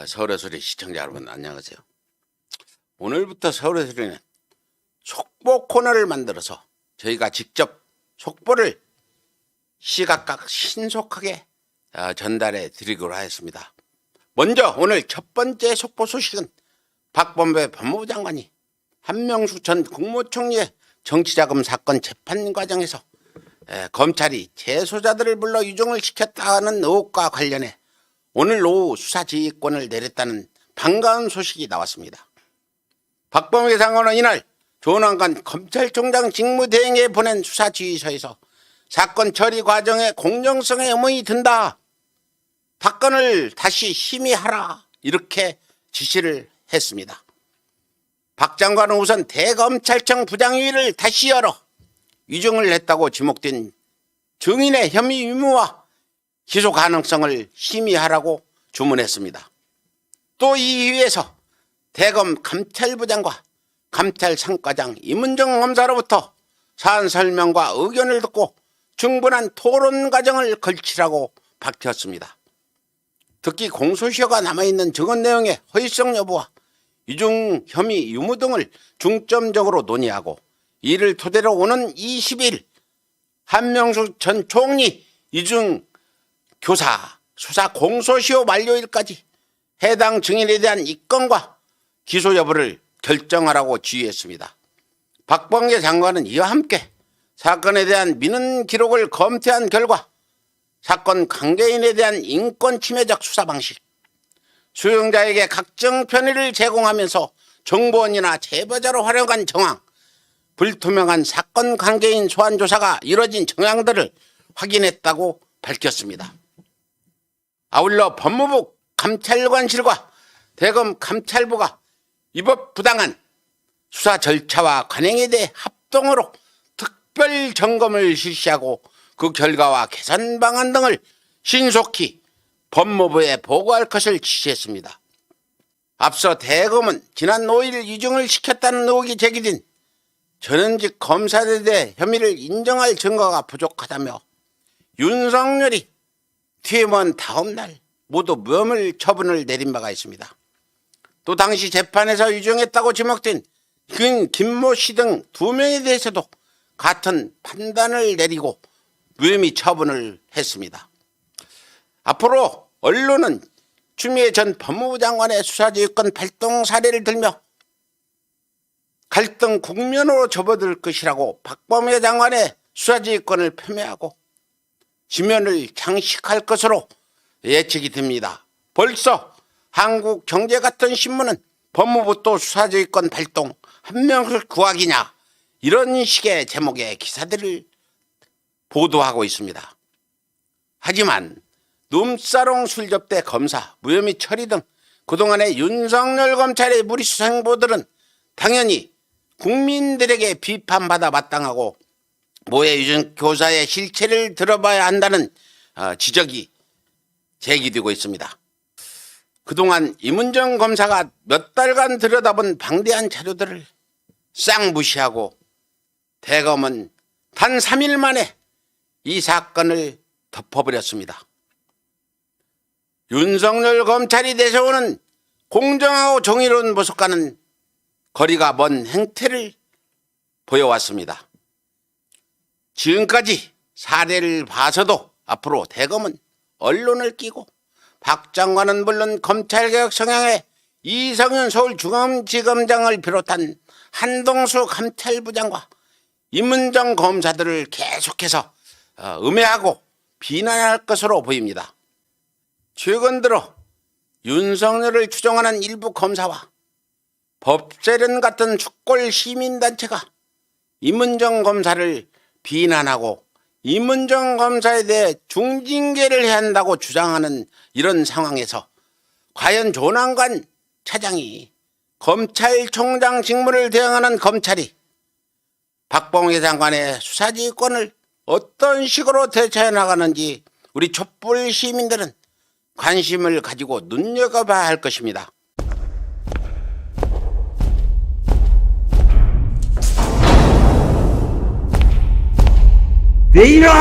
서울의 소리 시청자 여러분 안녕하세요. 오늘부터 서울의 소리는 속보 코너를 만들어서 저희가 직접 속보를 시각각 신속하게 전달해 드리기로 하였습니다. 먼저 오늘 첫 번째 속보 소식은 박범계 법무부 장관이 한명숙 전 국무총리의 정치자금 사건 재판 과정에서 검찰이 재소자들을 불러 유증을 시켰다는 의혹과 관련해 오늘 오후 수사지휘권을 내렸다는 반가운 소식이 나왔습니다. 박범계 장관은 이날 조남관 검찰총장 직무대행에 보낸 수사지휘서에서 사건 처리 과정의 공정성에 의문이 든다. 박건을 다시 심의하라. 이렇게 지시를 했습니다. 박 장관은 우선 대검찰청 부장위를 다시 열어 위증을 했다고 지목된 증인의 혐의 유무와 기소 가능성을 심의하라고 주문했습니다. 또 이 위에서 대검 감찰부장과 감찰상과장 임은정 검사로부터 사안 설명과 의견을 듣고 충분한 토론 과정을 걸치라고 밝혔습니다. 특히 공소시효가 남아있는 증언 내용의 허위성 여부와 위증 혐의 유무 등을 중점적으로 논의하고 이를 토대로 오는 20일 한명숙 전 총리 위증 교사 수사 공소시효 만료일까지 해당 증인에 대한 입건과 기소 여부를 결정하라고 지휘했습니다. 박범계 장관은 이와 함께 사건에 대한 민원 기록을 검토한 결과 사건 관계인에 대한 인권 침해적 수사 방식, 수용자에게 각종 편의를 제공하면서 정보원이나 제보자로 활용한 정황, 불투명한 사건 관계인 소환 조사가 이뤄진 정황들을 확인했다고 밝혔습니다. 아울러 법무부 감찰관실과 대검 감찰부가 위법 부당한 수사 절차와 관행에 대해 합동으로 특별 점검을 실시하고 그 결과와 개선 방안 등을 신속히 법무부에 보고할 것을 지시했습니다. 앞서 대검은 지난 5일 위증을 시켰다는 의혹이 제기된 전현직 검사들에 대해 혐의를 인정할 증거가 부족하다며 윤석열이 퇴임한 다음 날 모두 무혐의 처분을 내린 바가 있습니다. 또 당시 재판에서 위증했다고 지목된 김모 씨 등 2명에 대해서도 같은 판단을 내리고 무혐의 처분을 했습니다. 앞으로 언론은 추미애 전 법무부 장관의 수사지휘권 발동 사례를 들며 갈등 국면으로 접어들 것이라고 박범계 장관의 수사지휘권을 폄훼하고 지면을 장식할 것으로 예측이 됩니다. 벌써 한국경제 같은 신문은 법무부 또 수사지휘권 발동 한명숙 구하기냐 이런 식의 제목의 기사들을 보도하고 있습니다. 하지만 룸사롱 술접대 검사, 무혐의 처리 등 그동안의 윤석열 검찰의 무리수 행보들은 당연히 국민들에게 비판받아 마땅하고 모해 위증 교사의 실체를 들어봐야 한다는 지적이 제기되고 있습니다. 그동안 임은정 검사가 몇 달간 들여다본 방대한 자료들을 싹 무시하고 대검은 단 3일 만에 이 사건을 덮어버렸습니다. 윤석열 검찰이 내세우는 공정하고 정의로운 모습과는 거리가 먼 행태를 보여왔습니다. 지금까지 사례를 봐서도 앞으로 대검은 언론을 끼고 박 장관은 물론 검찰개혁 성향의 이성윤 서울중앙지검장을 비롯한 한동수 감찰부장과 임은정 검사들을 계속해서 음해하고 비난할 것으로 보입니다. 최근 들어 윤석열을 추종하는 일부 검사와 법세련 같은 축골 시민단체가 임은정 검사를 비난하고 임은정 검사에 대해 중징계를 해야 한다고 주장하는 이런 상황에서 과연 조남관 차장이 검찰총장 직무를 대행하는 검찰이 박범계 장관의 수사지휘권을 어떤 식으로 대처해 나가는지 우리 촛불 시민들은 관심을 가지고 눈여겨봐야 할 것입니다. 내 이름